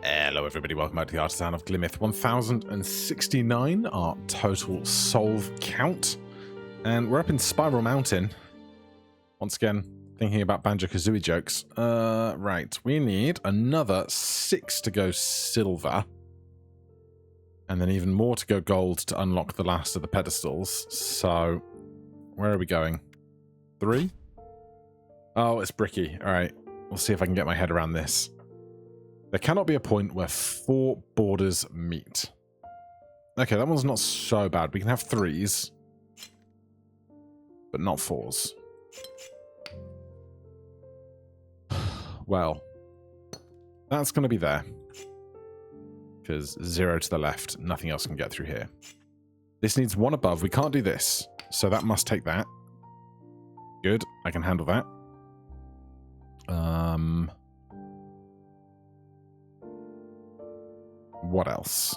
Hello everybody, welcome back to the Artisan of Glimmith. 1069, our total solve count. And we're up in Spiral Mountain. Once again, thinking about Banjo-Kazooie jokes. Right, we need another 6 to go silver. And then even more to go gold to unlock the last of the pedestals. So, where are we going? 3? Oh, it's Bricky. Alright, we'll see if I can get my head around this. There cannot be a point where 4 borders meet. Okay, that one's not so bad. We can have 3s, but not 4s. Well, that's going to be there. Because 0 to the left, nothing else can get through here. This needs 1 above. We can't do this, so that must take that. Good, I can handle that. What else?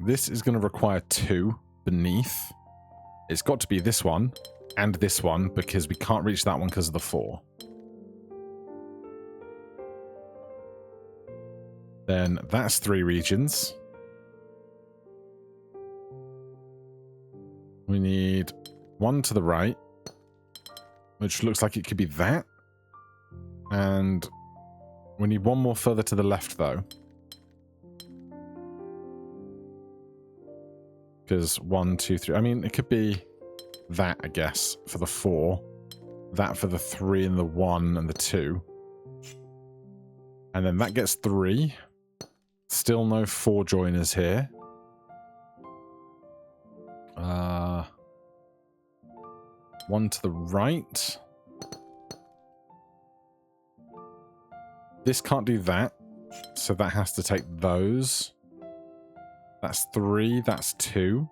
This is going to require 2 beneath. It's got to be this one and this one because we can't reach that one because of the 4. Then that's 3 regions. We need 1 to the right, which looks like it could be that. And we need 1 more further to the left, though. Because 1, 2, 3... I mean, it could be that, I guess, for the 4. That for the 3 and the 1 and the 2. And then that gets 3. Still no 4 joiners here. 1 to the right. This can't do that, so that has to take those. That's 3, that's 2.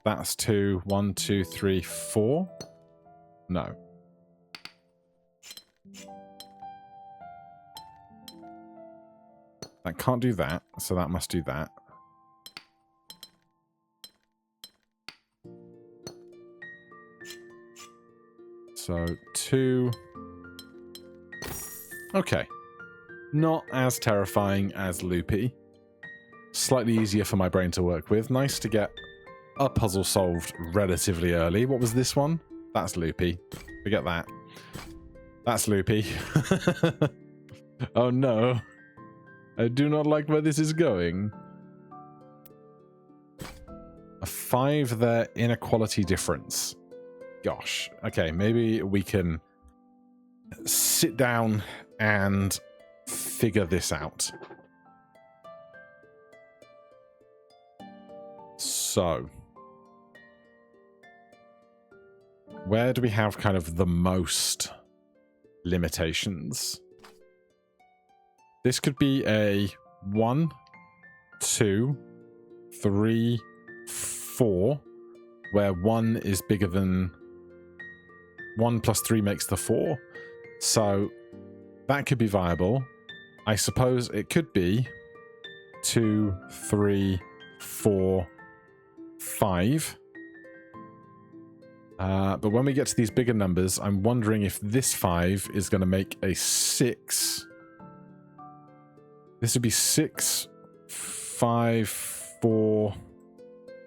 That's 2, 1, 2, 3, 4. No. That can't do that, so that must do that. So, 2. Okay. Not as terrifying as Loopy. Slightly easier for my brain to work with. Nice to get a puzzle solved relatively early. What was this one? That's Loopy. Forget that. That's Loopy. Oh no. I do not like where this is going. A 5 there, inequality difference. Gosh. Okay, maybe we can sit down and figure this out. So, where do we have kind of the most limitations? This could be a 1, 2, 3, 4, where 1 is bigger than 1 plus 3 makes the 4. So that could be viable. I suppose it could be 2, 3, 4, 5. But when we get to these bigger numbers, I'm wondering if this 5 is going to make a 6. This would be 6, 5, 4,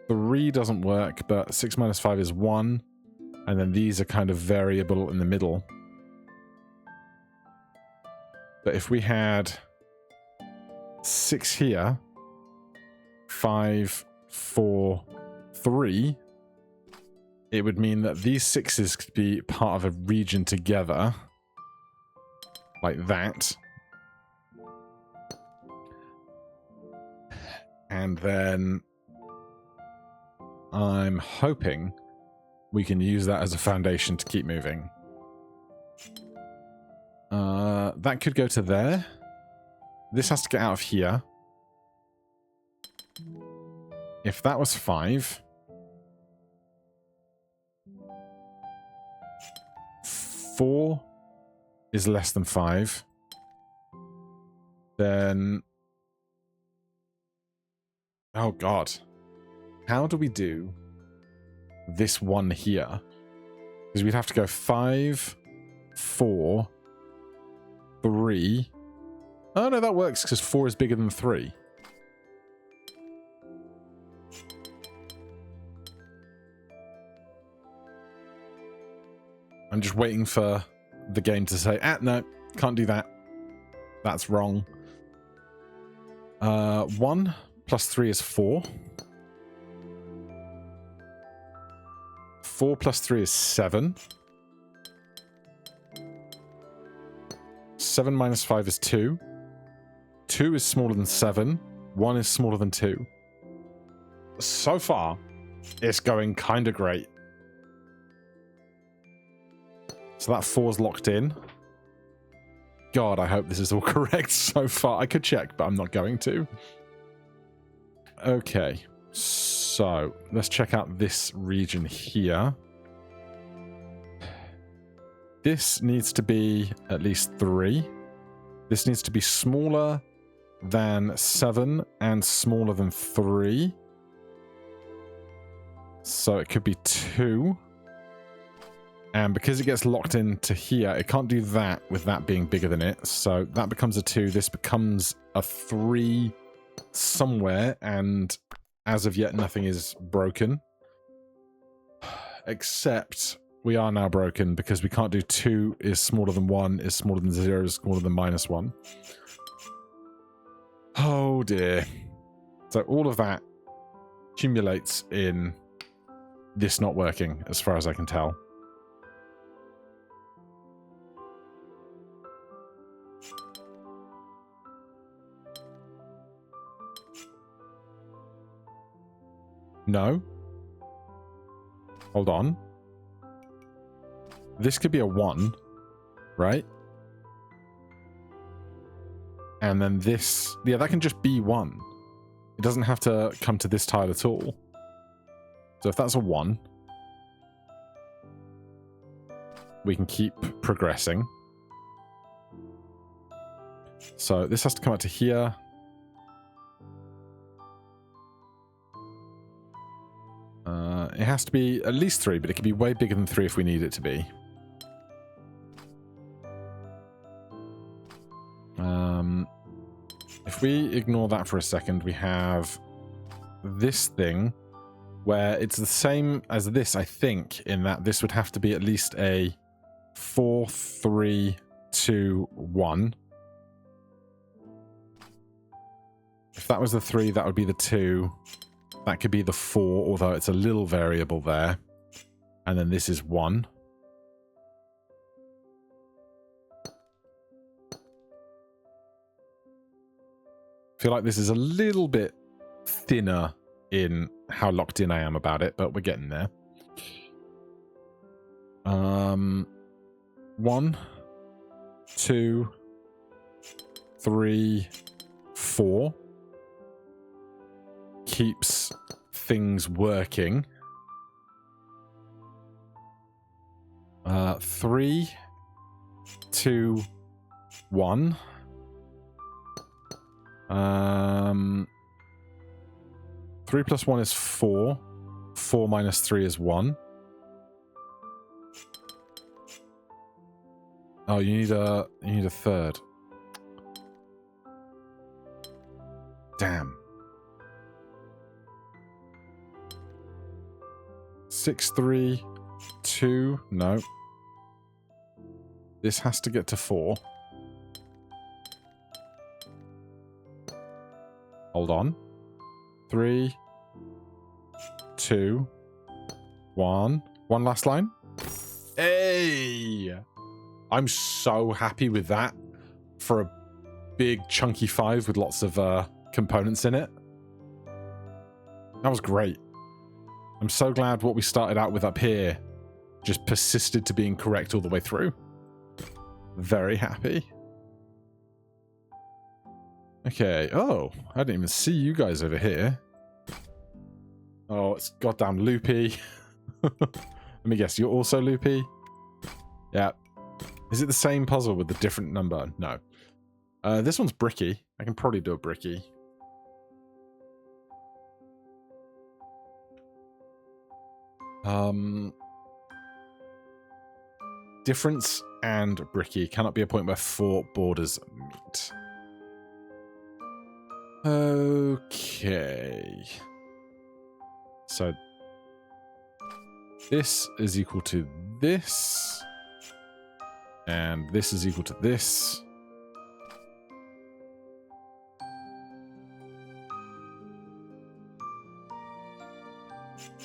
3 doesn't work, but 6 minus 5 is 1. And then these are kind of variable in the middle. But if we had 6 here, 5, 4, 3, it would mean that these 6s could be part of a region together, like that. And then I'm hoping we can use that as a foundation to keep moving. That could go to there. This has to get out of here. If that was 5... 4 is less than 5. Then... Oh god. How do we do this one here? Because we'd have to go 5, 4, 3, Oh, no, that works because 4 is bigger than 3. I'm just waiting for the game to say, no, can't do that. That's wrong. 1 plus 3 is 4. 4 plus 3 is 7. 7 minus 5 is 2. 2 is smaller than 7. 1 is smaller than 2. So far, it's going kind of great. So that 4's locked in. God, I hope this is all correct so far. I could check, but I'm not going to. Okay, so let's check out this region here. This needs to be at least 3. This needs to be smaller than 7 and smaller than 3. So it could be 2. And because it gets locked into here, it can't do that with that being bigger than it. So that becomes a 2. This becomes a 3 somewhere. And as of yet, nothing is broken. Except we are now broken because we can't do 2 is smaller than 1, is smaller than 0, is smaller than minus 1. Oh dear. So all of that accumulates in this not working, as far as I can tell. No. Hold on. This could be a 1, right? And then this... Yeah, that can just be 1. It doesn't have to come to this tile at all. So if that's a 1, we can keep progressing. So this has to come out to here. It has to be at least 3, but it can be way bigger than 3 if we need it to be. If we ignore that for a second, we have this thing where it's the same as this, I think, in that this would have to be at least a 4, 3, 2, 1. If that was the 3, that would be the 2. That could be the 4, although it's a little variable there. And then this is 1. I feel like this is a little bit thinner in how locked in I am about it, but we're getting there. 1, 2, 3, 4. Keeps things working. 3, 2, 1. 3 plus 1 is 4. 4 minus 3 is 1. Oh, you need a third. Damn. 6, 3, 2. No. This has to get to 4. Hold on. 3, 2, 1. One last line. Hey! I'm so happy with that for a big chunky 5 with lots of components in it. That was great. I'm so glad what we started out with up here just persisted to being correct all the way through. Very happy. Okay. Oh, I didn't even see you guys over here. Oh, it's goddamn loopy. Let me guess, you're also loopy? Yeah. Is it the same puzzle with the different number? No. This one's Bricky. I can probably do a Bricky. Difference and Bricky cannot be a point where 4 borders meet. Okay. So this is equal to this. And this is equal to this.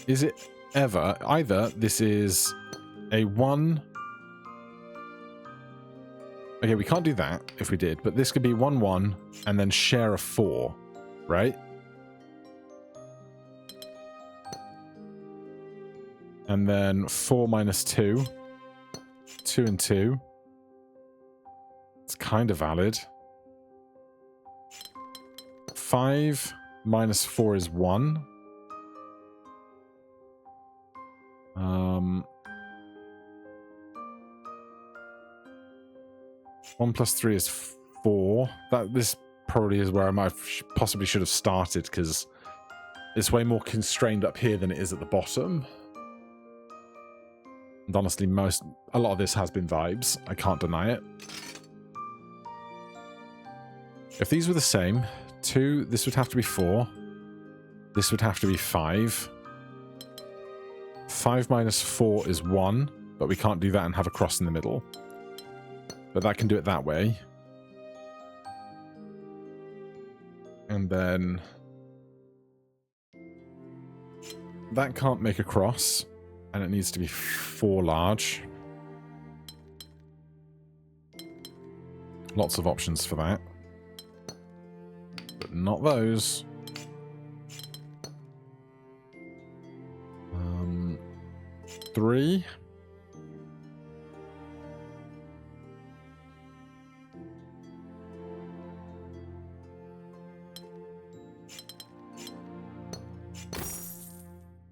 Is it ever either this is a 1? Okay, we can't do that if we did, but this could be 1, 1, and then share a 4, right? And then 4 minus 2. 2 and 2. It's kind of valid. 5 minus 4 is 1. 1 plus 3 is 4. This probably is where I might possibly should have started, because it's way more constrained up here than it is at the bottom. And honestly, a lot of this has been vibes. I can't deny it. If these were the same, 2, this would have to be 4. This would have to be 5. 5 minus 4 is 1, but we can't do that and have a cross in the middle. But that can do it that way. And then that can't make a cross, and it needs to be 4 large. Lots of options for that. But not those. 3.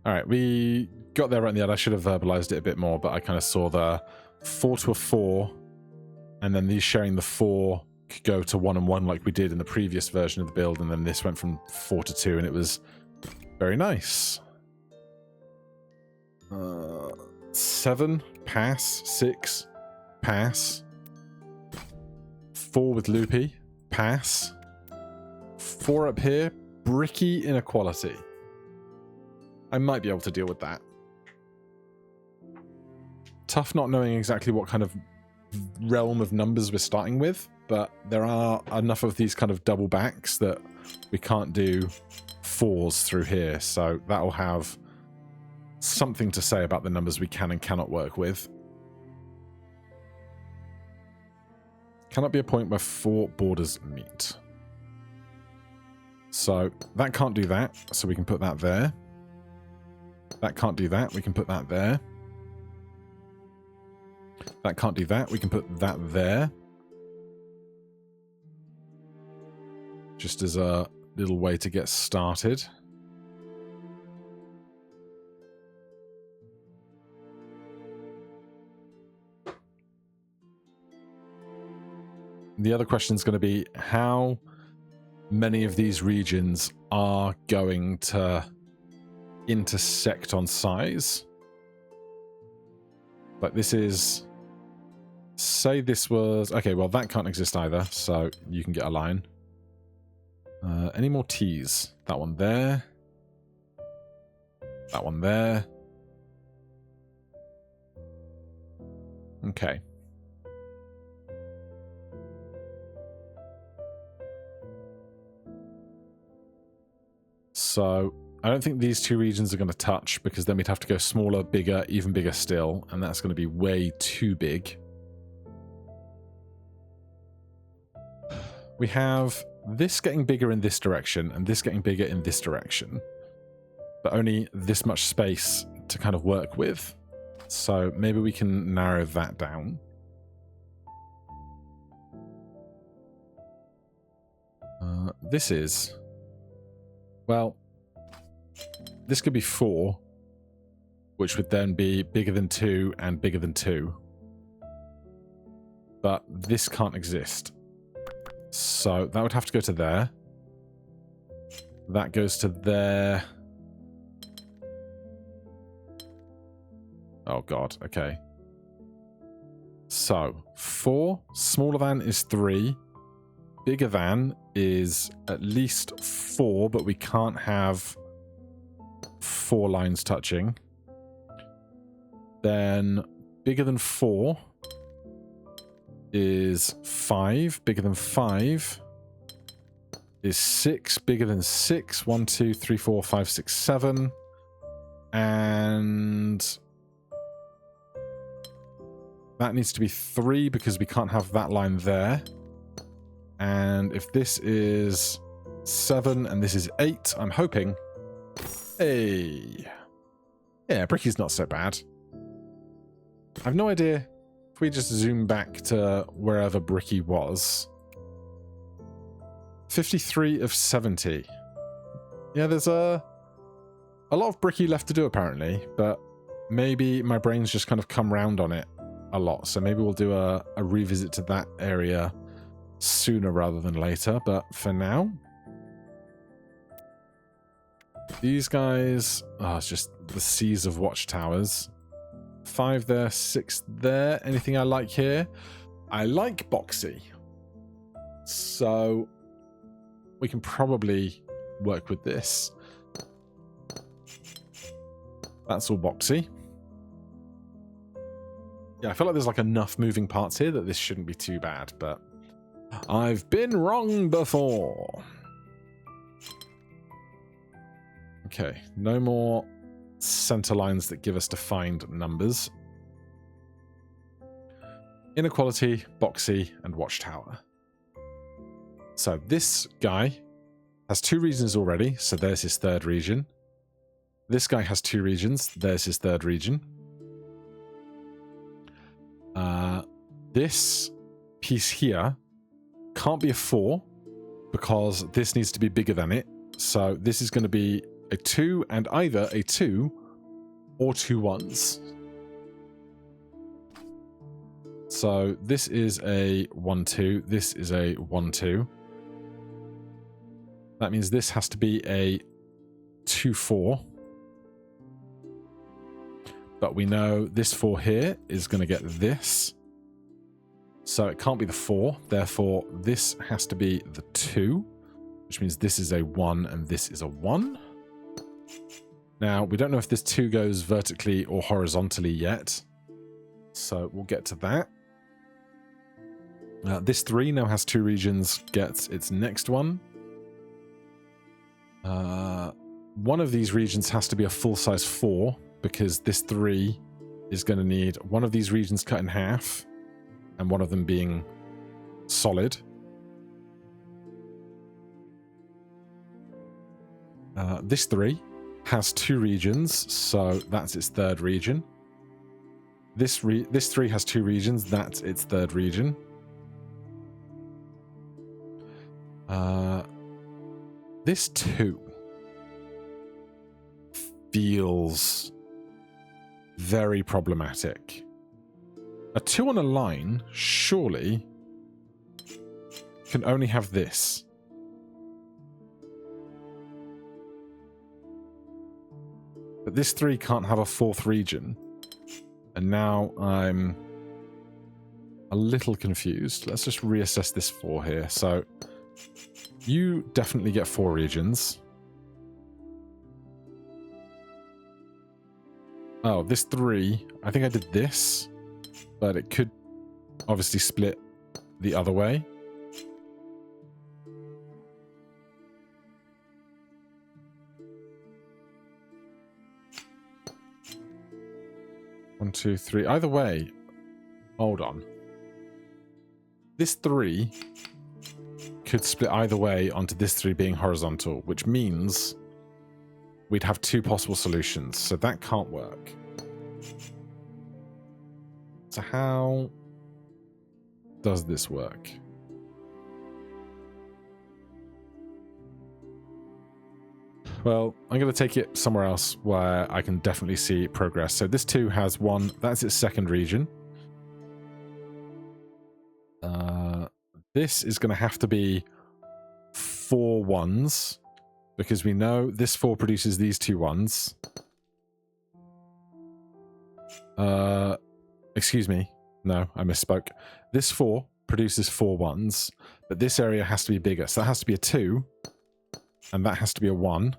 Alright, we got there right in the end. I should have verbalized it a bit more, but I kind of saw the 4 to a 4, and then these sharing the 4 could go to 1 and 1 like we did in the previous version of the build, and then this went from 4 to 2, and it was very nice. 7, pass. 6, pass. 4 with loopy, pass. 4 up here, Bricky inequality. I might be able to deal with that. Tough not knowing exactly what kind of realm of numbers we're starting with, but there are enough of these kind of double backs that we can't do 4s through here, so that'll have something to say about the numbers we can and cannot work with. Cannot be a point where 4 borders meet. So that can't do that, so we can put that there. That can't do that, we can put that there. That can't do that, we can put that there. Just as a little way to get started. The other question is going to be how many of these regions are going to intersect on size. But this is, say this was, okay, well that can't exist either, so you can get a line. Any more T's? That one there. That one there. Okay. So I don't think these 2 regions are going to touch, because then we'd have to go smaller, bigger, even bigger still, and that's going to be way too big. We have this getting bigger in this direction, and this getting bigger in this direction, but only this much space to kind of work with. So maybe we can narrow that down. This is... well, this could be 4, which would then be bigger than 2 and bigger than 2. But this can't exist. So that would have to go to there. That goes to there. Oh god, okay. So 4 smaller than is 3, bigger than is at least 4, but we can't have 4 lines touching. Then bigger than 4 is 5. Bigger than 5 is 6. Bigger than 6. 1, 2, 3, 4, 5, 6, 7. And that needs to be 3 because we can't have that line there. And if this is 7 and this is 8, I'm hoping... Hey! Yeah, Bricky's not so bad. I have no idea if we just zoom back to wherever Bricky was. 53 of 70. Yeah, there's a lot of Bricky left to do apparently, but maybe my brain's just kind of come round on it a lot. So maybe we'll do a revisit to that area sooner rather than later. But for now, these guys, it's just the seas of watchtowers. 5 there, 6 there. Anything I like here? I like Boxy. So we can probably work with this. That's all Boxy. Yeah, I feel like there's like enough moving parts here that this shouldn't be too bad, but I've been wrong before. Okay, no more center lines that give us defined numbers. Inequality, Boxy, and watchtower. So this guy has 2 regions already, so there's his 3rd region. This guy has 2 regions, there's his 3rd region. This piece here can't be a 4 because this needs to be bigger than it. So this is going to be a 2 and either a 2 or 2 1s. So this is a 1 2, this is a 1 2. That means this has to be a 2 4. But we know this 4 here is going to get this. So it can't be the 4. Therefore, this has to be the 2, which means this is a 1 and this is a 1. Now, we don't know if this 2 goes vertically or horizontally yet. So we'll get to that. This 3 now has 2 regions, gets its next one. One of these regions has to be a full-size 4, because this 3 is going to need one of these regions cut in half, and one of them being solid. This 3 has 2 regions, so that's its 3rd region. This 3 has 2 regions, that's its 3rd region. This 2 feels very problematic. A 2 on a line, surely, can only have this. But this 3 can't have a 4th region. And now I'm a little confused. Let's just reassess this 4 here. So you definitely get 4 regions. Oh, this 3, I think I did this, but it could obviously split the other way. One, two, three. Either way, hold on. This 3 could split either way onto this 3 being horizontal, which means we'd have 2 possible solutions, so that can't work. So how does this work? Well, I'm going to take it somewhere else where I can definitely see progress. So this 2 has 1, that's its 2nd region. This is going to have to be 4 1s, because we know this 4 produces these 2 1s. Excuse me. No, I misspoke. This 4 produces 4 ones, but this area has to be bigger. So that has to be a 2, and that has to be a 1,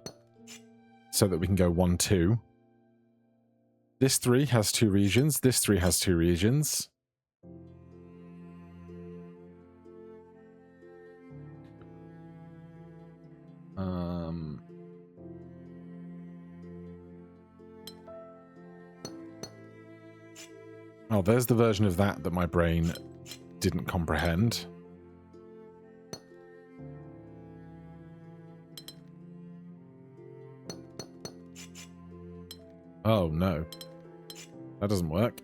so that we can go 1, 2. This 3 has 2 regions. This 3 has 2 regions. Oh, there's the version of that my brain didn't comprehend. Oh, no. That doesn't work.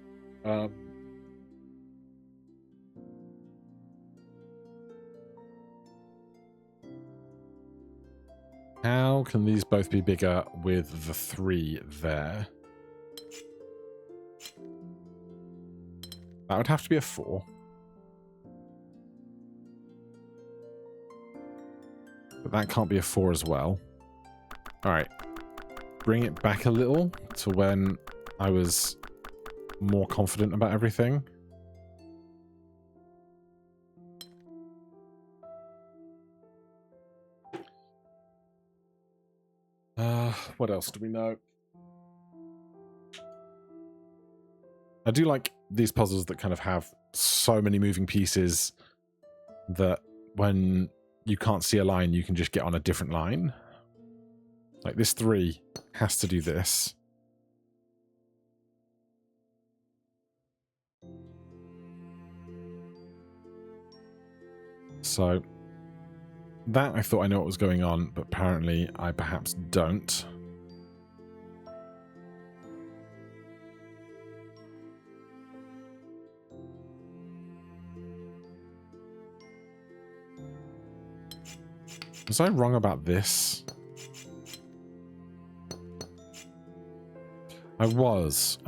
How can these both be bigger with the 3 there? That would have to be a 4. But that can't be a 4 as well. Alright. Bring it back a little to when I was more confident about everything. What else do we know? I do like these puzzles that kind of have so many moving pieces that when you can't see a line, you can just get on a different line. Like this 3 has to do this. So that I thought I know what was going on, but apparently I perhaps don't. Was I wrong about this? I was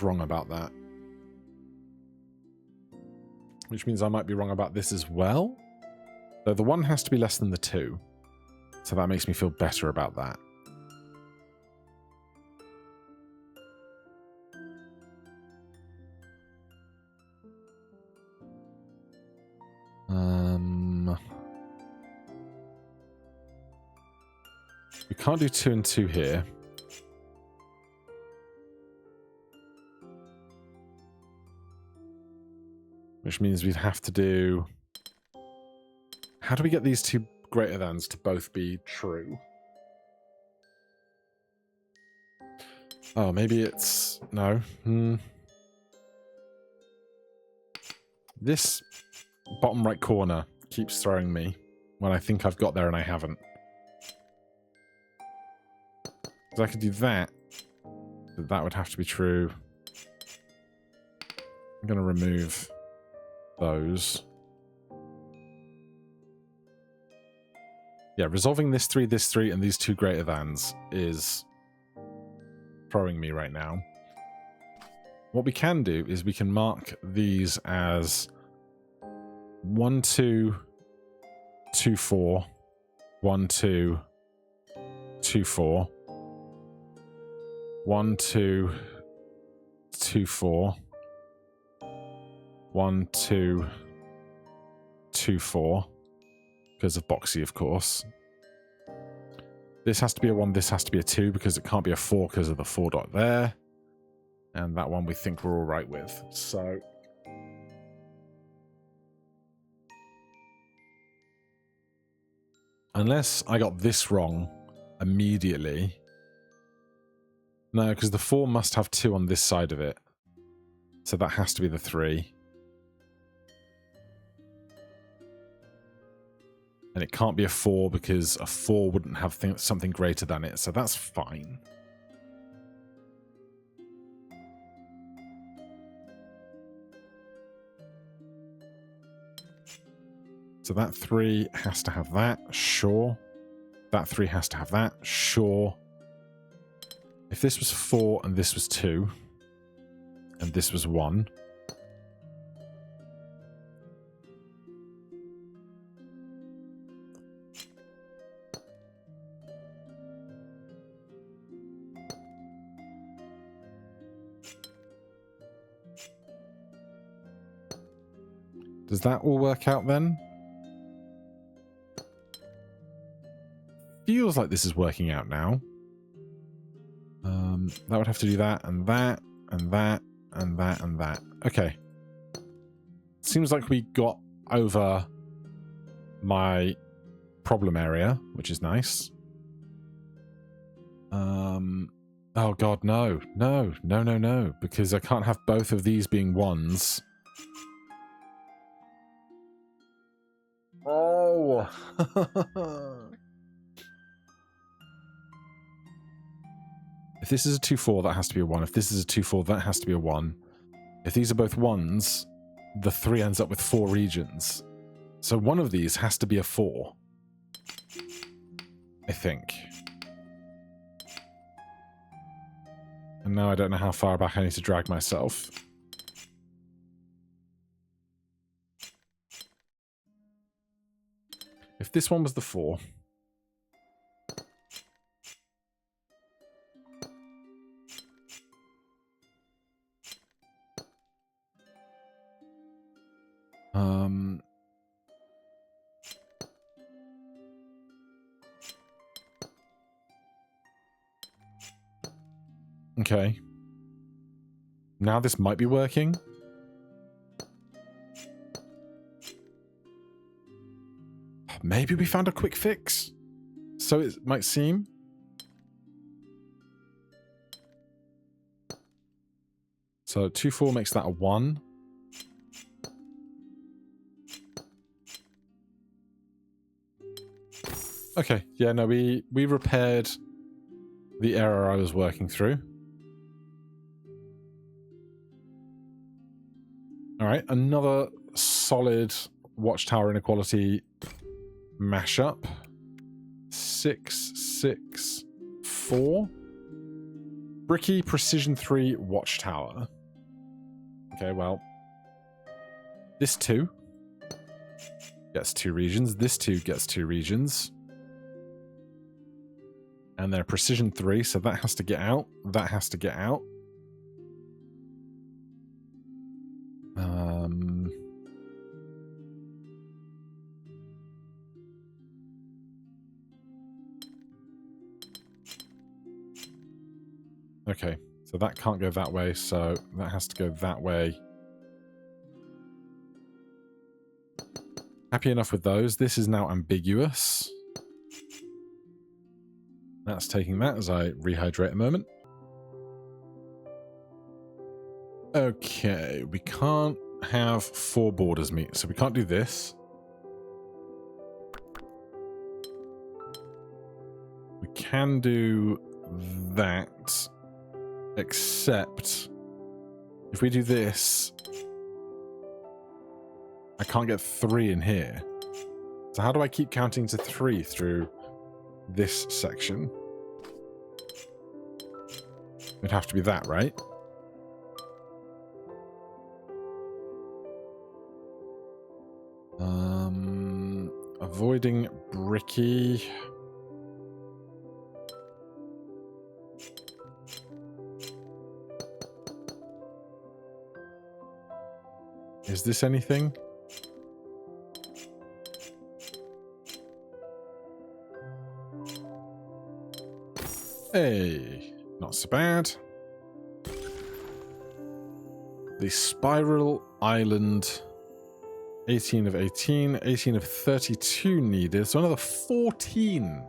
wrong about that. Which means I might be wrong about this as well. Though the 1 has to be less than the 2. So that makes me feel better about that. We can't do 2 and 2 here. Which means we'd have to do... How do we get these 2 greater thans to both be true? Oh, maybe it's... No. This bottom right corner keeps throwing me when I think I've got there and I haven't. So I could do that. But that would have to be true. I'm going to remove those. Yeah, resolving this 3, and these 2 greater thans is throwing me right now. What we can do is we can mark these as 1, 2, 2, 4, 1, 2, 2, 4, 1, 2, 2, 4, 1, 2, 2, 4, because of Boxy, of course. This has to be a 1, this has to be a 2, because it can't be a 4 because of the 4 dot there. And that one we think we're all right with. So... unless I got this wrong immediately... No, because the 4 must have 2 on this side of it. So that has to be the 3. And it can't be a 4 because a 4 wouldn't have something greater than it. So that's fine. So that 3 has to have that, sure. That 3 has to have that, sure. If this was 4 and this was 2, and this was 1, Does that all work out then? Feels like this is working out now. That would have to do that, and that, and that, and that, and that. Okay. Seems like we got over my problem area, which is nice. Oh god, no. No, no, no, no. Because I can't have both of these being ones. Oh! If this is a 2-4, that has to be a 1. If this is a 2-4, that has to be a 1. If these are both 1s, the 3 ends up with 4 regions. So one of these has to be a 4. I think. And now I don't know how far back I need to drag myself. If this one was the 4... Okay. Now this might be working. Maybe we found a quick fix. So it might seem. So 2-4 makes that a 1. Okay, yeah, no, we repaired the error I was working through. Alright, another solid watchtower inequality mashup. 6, 6, 4. Bricky, precision 3, watchtower. Okay, well. This 2 gets 2 regions. This 2 gets 2 regions. And they're precision 3, so that has to get out. That has to get out. Okay, so that can't go that way, so that has to go that way. Happy enough with those. This is now ambiguous. That's taking that as I rehydrate a moment. Okay, we can't have 4 borders meet, so we can't do this. We can do that, except if we do this, I can't get 3 in here. So how do I keep counting to 3 through this section? It'd have to be that, right? Avoiding Bricky. Is this anything? Hey, not so bad. The Spiral Island, 18 of 18, 18 of 32 needed, so another 14.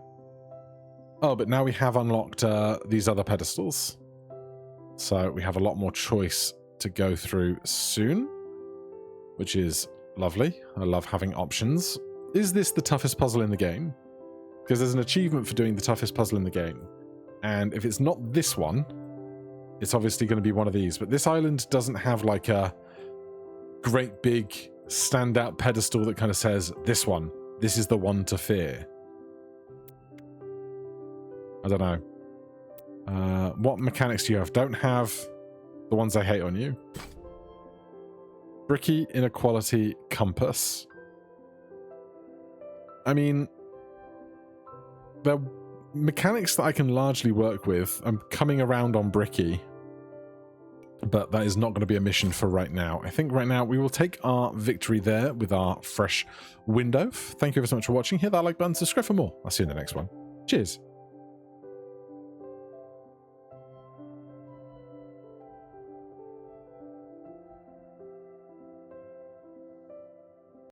Oh, but now we have unlocked these other pedestals. So we have a lot more choice to go through soon, which is lovely. I love having options. Is this the toughest puzzle in the game? Because there's an achievement for doing the toughest puzzle in the game. And if it's not this one, it's obviously going to be one of these. But this island doesn't have like a great big standout pedestal that kind of says, this one, this is the one to fear. I don't know. What mechanics do you have? Don't have the ones I hate on you. Bricky, inequality, compass. I mean, they're mechanics that I can largely work with. I'm coming around on Bricky. but that is not going to be a mission for right now. I think right now we will take our victory there with our fresh window. Thank you ever so much for watching. Hit that like button, subscribe for more. I'll see you in the next one. Cheers.